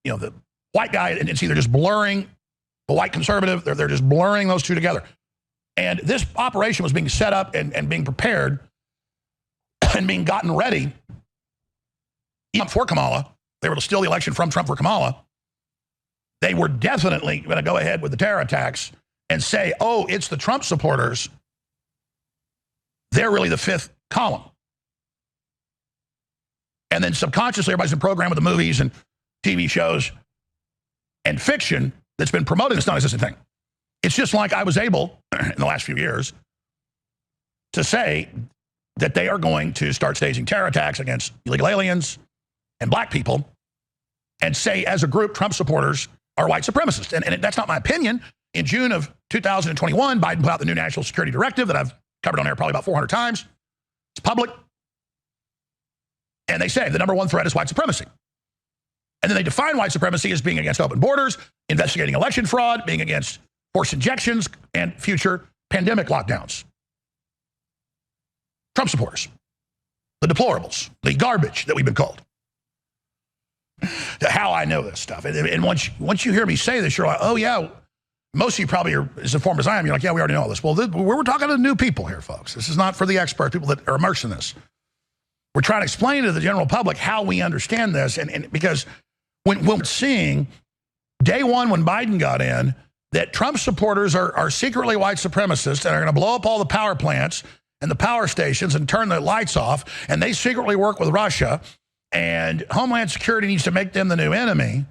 the white guy, and it's either just blurring the white conservative, they're just blurring those two together. And this operation was being set up and being prepared and being gotten ready even for Kamala. They were to steal the election from Trump for Kamala. They were definitely going to go ahead with the terror attacks and say, oh, it's the Trump supporters. They're really the fifth column. And then subconsciously, everybody's been programmed with the movies and TV shows and fiction that's been promoting this non-existent thing. It's just like I was able, in the last few years, to say that they are going to start staging terror attacks against illegal aliens and black people, and say, as a group, Trump supporters are white supremacists. And that's not my opinion. In June of 2021, Biden put out the new National Security Directive that I've covered on air probably about 400 times. It's public. And they say the number one threat is white supremacy. And then they define white supremacy as being against open borders, investigating election fraud, being against forced injections, and future pandemic lockdowns. Trump supporters, the deplorables, the garbage that we've been called. How I know this stuff. And once you hear me say this, you're like, oh, yeah, most of you probably are as informed as I am. You're like, yeah, we already know all this. Well, we're talking to new people here, folks. This is not for the expert people that are immersed in this. We're trying to explain to the general public how we understand this. And because when we're seeing day one when Biden got in, that Trump supporters are secretly white supremacists and are going to blow up all the power plants and the power stations and turn the lights off, and they secretly work with Russia, and Homeland Security needs to make them the new enemy,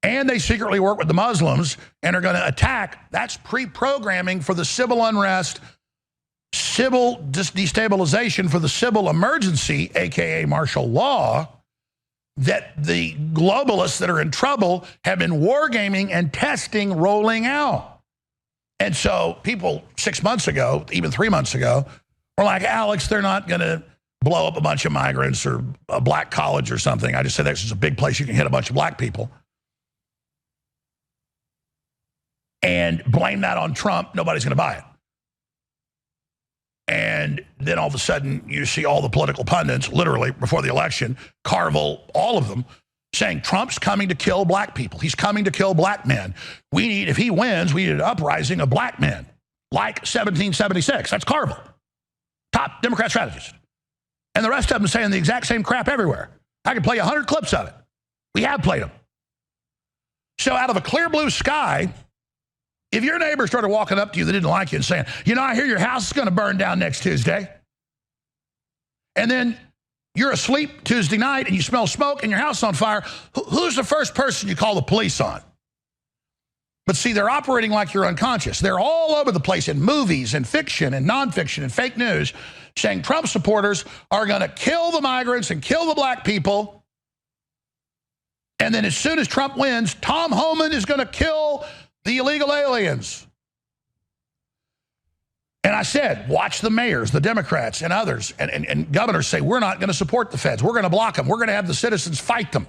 and they secretly work with the Muslims and are going to attack. That's pre-programming for the civil unrest, civil destabilization, for the civil emergency, a.k.a. martial law, that the globalists that are in trouble have been wargaming and testing, rolling out. And so people 6 months ago, even 3 months ago, were like, Alex, they're not going to blow up a bunch of migrants or a black college or something. I just said this is a big place you can hit a bunch of black people. And blame that on Trump. Nobody's going to buy it. And then all of a sudden, you see all the political pundits, literally, before the election, Carville, all of them, saying Trump's coming to kill black people. He's coming to kill black men. We need, if he wins, we need an uprising of black men, like 1776. That's Carville, top Democrat strategist. And the rest of them saying the exact same crap everywhere. I could play 100 clips of it. We have played them. So out of a clear blue sky, if your neighbor started walking up to you that didn't like you and saying, you know, I hear your house is going to burn down next Tuesday, and then you're asleep Tuesday night and you smell smoke and your house is on fire, who's the first person you call the police on? But see, they're operating like you're unconscious. They're all over the place in movies and fiction and nonfiction and fake news, saying Trump supporters are going to kill the migrants and kill the black people. And then as soon as Trump wins, Tom Homan is going to kill the illegal aliens. And I said, watch the mayors, the Democrats and others and governors say, we're not going to support the feds. We're going to block them. We're going to have the citizens fight them.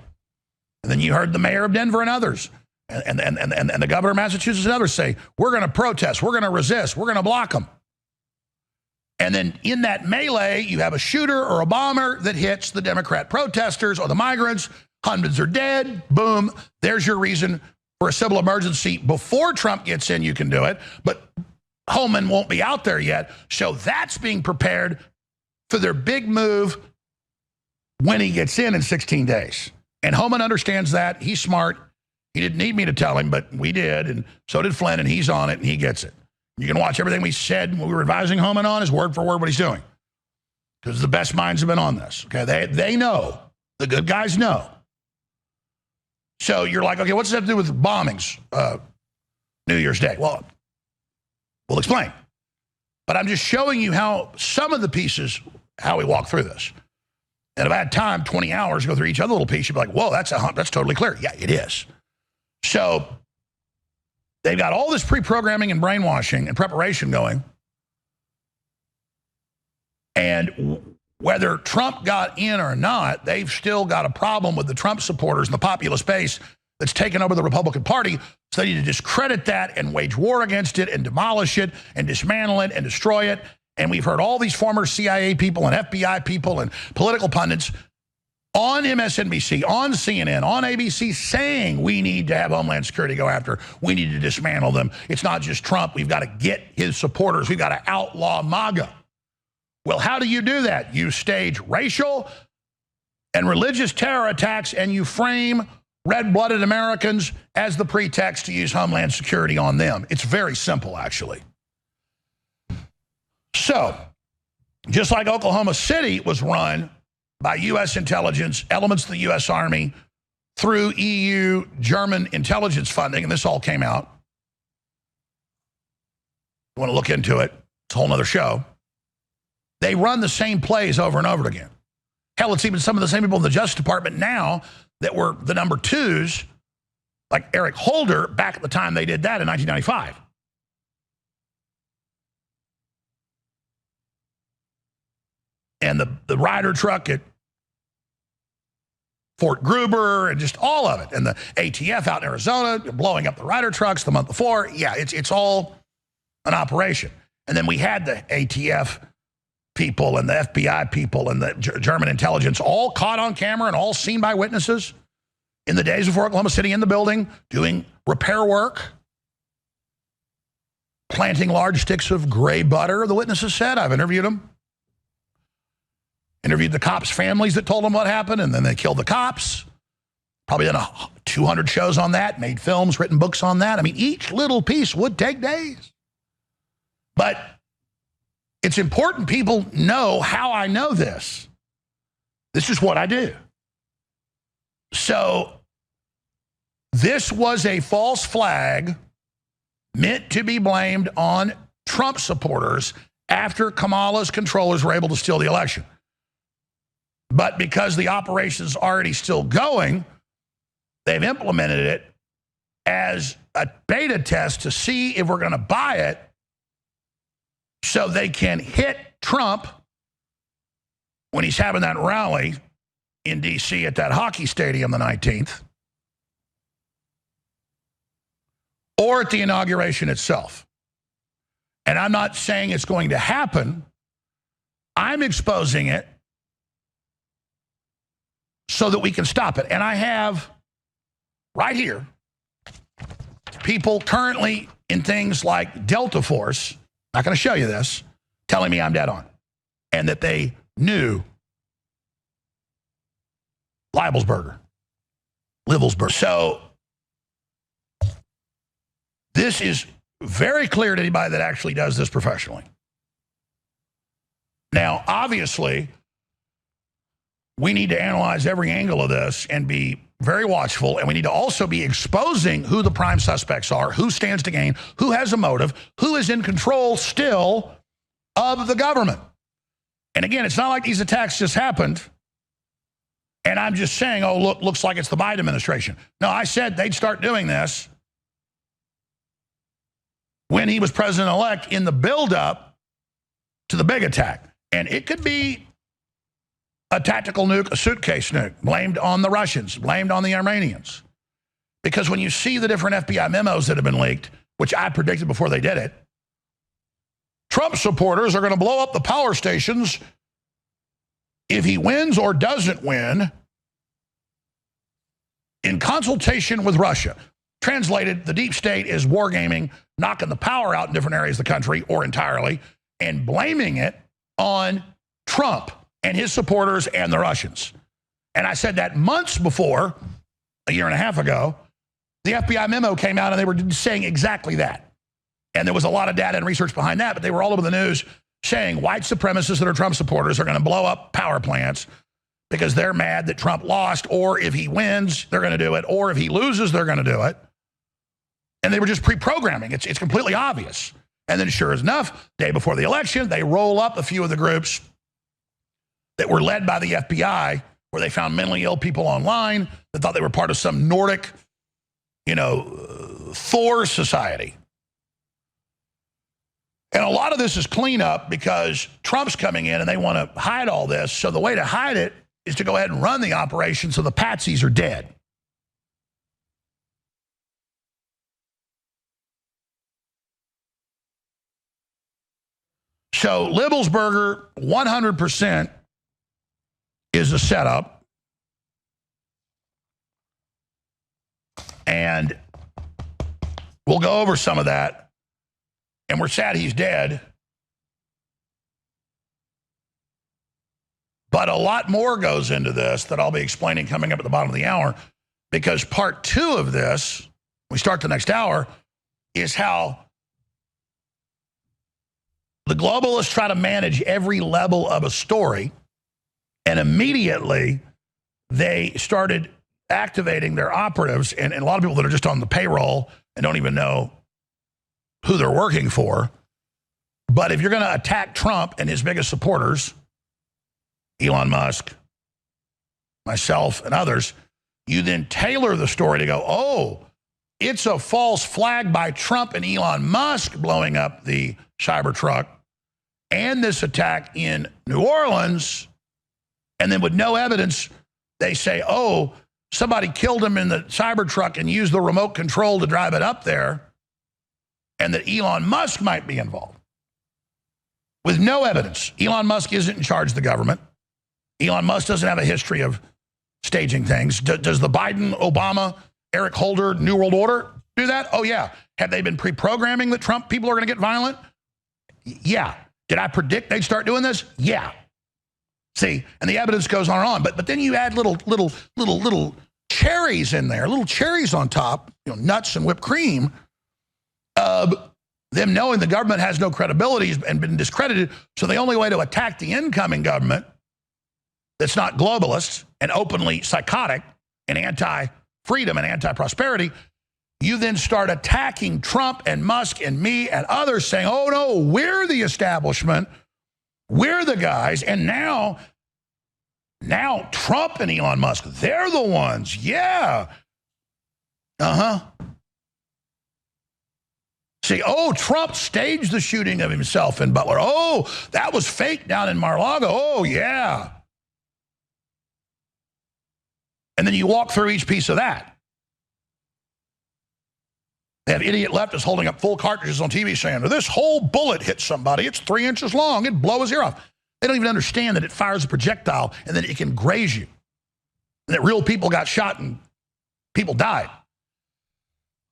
And then you heard the mayor of Denver and others and the governor of Massachusetts and others say, we're going to protest. We're going to resist. We're going to block them. And then in that melee, you have a shooter or a bomber that hits the Democrat protesters or the migrants. Hundreds are dead. Boom. There's your reason for a civil emergency. Before Trump gets in, you can do it. But Homan won't be out there yet. So that's being prepared for their big move when he gets in 16 days. And Homan understands that. He's smart. He didn't need me to tell him, but we did. And so did Flynn, and he's on it, and he gets it. You can watch everything we said when we were advising Homan on is word for word what he's doing. Because the best minds have been on this. Okay, they know. The good guys know. So you're like, okay, what's that have to do with bombings New Year's Day? Well, we'll explain. But I'm just showing you how some of the pieces, how we walk through this. And if I had time, 20 hours to go through each other little piece, you'd be like, whoa, that's totally clear. Yeah, it is. So they've got all this pre-programming and brainwashing and preparation going. And whether Trump got in or not, they've still got a problem with the Trump supporters and the populist base that's taken over the Republican Party. So they need to discredit that and wage war against it and demolish it and dismantle it and destroy it. And we've heard all these former CIA people and FBI people and political pundits on MSNBC, on CNN, on ABC, saying we need to have Homeland Security go after, we need to dismantle them. It's not just Trump. We've got to get his supporters. We've got to outlaw MAGA. Well, how do you do that? You stage racial and religious terror attacks, and you frame red-blooded Americans as the pretext to use Homeland Security on them. It's very simple, actually. So, just like Oklahoma City was run by U.S. intelligence, elements of the U.S. Army, through EU, German intelligence funding, and this all came out. You want to look into it, it's a whole other show. They run the same plays over and over again. Hell, it's even some of the same people in the Justice Department now that were the number twos, like Eric Holder, back at the time they did that in 1995. And the Ryder truck at Fort Gruber and just all of it. And the ATF out in Arizona blowing up the Ryder trucks the month before. Yeah, it's all an operation. And then we had the ATF people and the FBI people and the German intelligence all caught on camera and all seen by witnesses in the days before Oklahoma City in the building doing repair work, planting large sticks of gray butter, the witnesses said. I've interviewed them. Interviewed the cops' families that told them what happened, and then they killed the cops. Probably done 200 shows on that, made films, written books on that. I mean, each little piece would take days. But it's important people know how I know this. This is what I do. So this was a false flag meant to be blamed on Trump supporters after Kamala's controllers were able to steal the election. But because the operation is already still going, they've implemented it as a beta test to see if we're going to buy it so they can hit Trump when he's having that rally in D.C. at that hockey stadium the 19th, or at the inauguration itself. And I'm not saying it's going to happen. I'm exposing it so that we can stop it. And I have right here people currently in things like Delta Force, not going to show you this, telling me I'm dead on, and that they knew Livelsberger. So this is very clear to anybody that actually does this professionally. Now, obviously, we need to analyze every angle of this and be very watchful, and we need to also be exposing who the prime suspects are, who stands to gain, who has a motive, who is in control still of the government. And again, it's not like these attacks just happened, and I'm just saying, oh, look, looks like it's the Biden administration. No, I said they'd start doing this when he was president-elect in the buildup to the big attack. And it could be a tactical nuke, a suitcase nuke, blamed on the Russians, blamed on the Iranians. Because when you see the different FBI memos that have been leaked, which I predicted before they did it, Trump supporters are going to blow up the power stations if he wins or doesn't win in consultation with Russia. Translated, the deep state is wargaming, knocking the power out in different areas of the country or entirely, and blaming it on Trump and his supporters and the Russians. And I said that months before, a year and a half ago, the FBI memo came out and they were saying exactly that. And there was a lot of data and research behind that, but they were all over the news saying white supremacists that are Trump supporters are going to blow up power plants because they're mad that Trump lost, or if he wins, they're going to do it, or if he loses, they're going to do it. And they were just pre-programming. It's completely obvious. And then sure enough, day before the election, they roll up a few of the groups that were led by the FBI, where they found mentally ill people online that thought they were part of some Nordic, Thor society. And a lot of this is cleanup because Trump's coming in and they want to hide all this. So the way to hide it is to go ahead and run the operation so the patsies are dead. So Livelsberger, 100% is a setup. And we'll go over some of that. And we're sad he's dead. But a lot more goes into this that I'll be explaining coming up at the bottom of the hour, because part 2 of this, we start the next hour, is how the globalists try to manage every level of a story, and immediately they started activating their operatives and a lot of people that are just on the payroll and don't even know who they're working for. But if you're going to attack Trump and his biggest supporters, Elon Musk, myself, and others, you then tailor the story to go, oh, it's a false flag by Trump and Elon Musk blowing up the Cybertruck and this attack in New Orleans. And then with no evidence, they say, oh, somebody killed him in the Cybertruck and used the remote control to drive it up there, and that Elon Musk might be involved. With no evidence. Elon Musk isn't in charge of the government. Elon Musk doesn't have a history of staging things. Does the Biden, Obama, Eric Holder, New World Order do that? Oh, yeah. Have they been pre-programming that Trump people are going to get violent? Yeah. Did I predict they'd start doing this? Yeah. See, and the evidence goes on and on. But then you add little cherries in there, little cherries on top, nuts and whipped cream, them knowing the government has no credibility and been discredited. So the only way to attack the incoming government that's not globalist and openly psychotic and anti-freedom and anti-prosperity, you then start attacking Trump and Musk and me and others saying, oh, no, we're the establishment. We're the guys. And now Trump and Elon Musk, they're the ones. Yeah. See, oh, Trump staged the shooting of himself in Butler. Oh, that was fake down in Mar-a-Lago. Oh, yeah. And then you walk through each piece of that. They have idiot leftists holding up full cartridges on TV saying, this whole bullet hit somebody. It's 3 inches long. It'd blow his ear off. They don't even understand that it fires a projectile and that it can graze you. And that real people got shot and people died.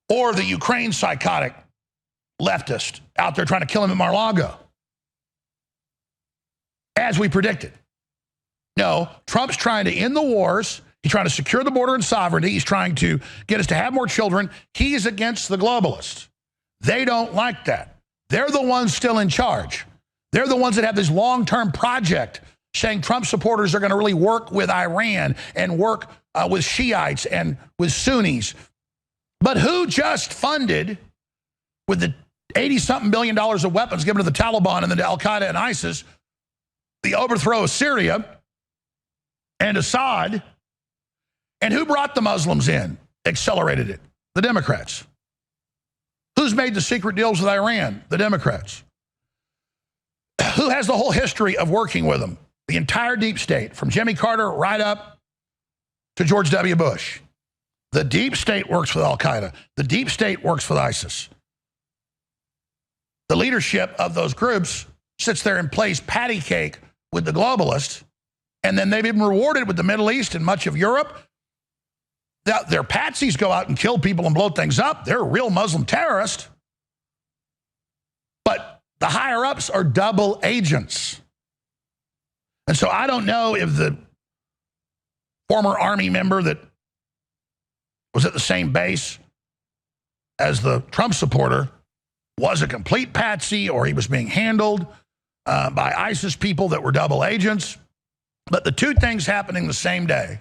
Or the Ukraine psychotic leftist out there trying to kill him at Mar-a-Lago. As we predicted. No, Trump's trying to end the wars. He's trying to secure the border and sovereignty. He's trying to get us to have more children. He's against the globalists. They don't like that. They're the ones still in charge. They're the ones that have this long-term project saying Trump supporters are going to really work with Iran and work with Shiites and with Sunnis. But who just funded, with the $80-something billion of weapons given to the Taliban and then to Al-Qaeda and ISIS, the overthrow of Syria and Assad? And who brought the Muslims in, accelerated it? The Democrats. Who's made the secret deals with Iran? The Democrats. Who has the whole history of working with them? The entire deep state, from Jimmy Carter right up to George W. Bush. The deep state works with Al-Qaeda. The deep state works with ISIS. The leadership of those groups sits there and plays patty cake with the globalists, and then they've been rewarded with the Middle East and much of Europe. Their patsies go out and kill people and blow things up. They're real Muslim terrorists. But the higher-ups are double agents. And so I don't know if the former Army member that was at the same base as the Trump supporter was a complete patsy, or he was being handled by ISIS people that were double agents. But the two things happening the same day,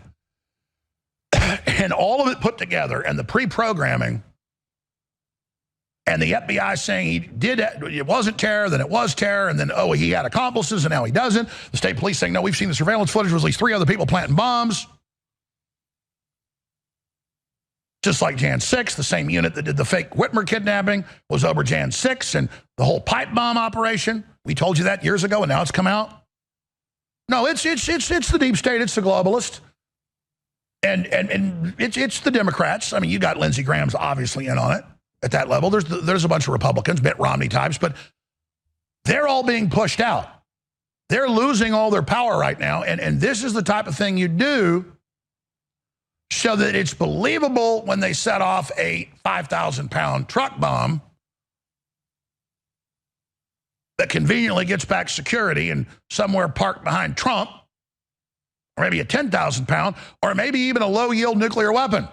and all of it put together, and the pre-programming, and the FBI saying he did it wasn't terror, then it was terror, and then, oh, he had accomplices, and now he doesn't. The state police saying, no, we've seen the surveillance footage with at least 3 other people planting bombs. Just like Jan 6, the same unit that did the fake Whitmer kidnapping was over Jan 6, and the whole pipe bomb operation. We told you that years ago, and now it's come out. No, it's the deep state, it's the globalist. And it's the Democrats. I mean, you got Lindsey Graham's obviously in on it at that level. There's a bunch of Republicans, Mitt Romney types, but they're all being pushed out. They're losing all their power right now, and this is the type of thing you do so that it's believable when they set off a 5,000-pound truck bomb that conveniently gets back security and somewhere parked behind Trump, or maybe a 10,000-pound, or maybe even a low-yield nuclear weapon.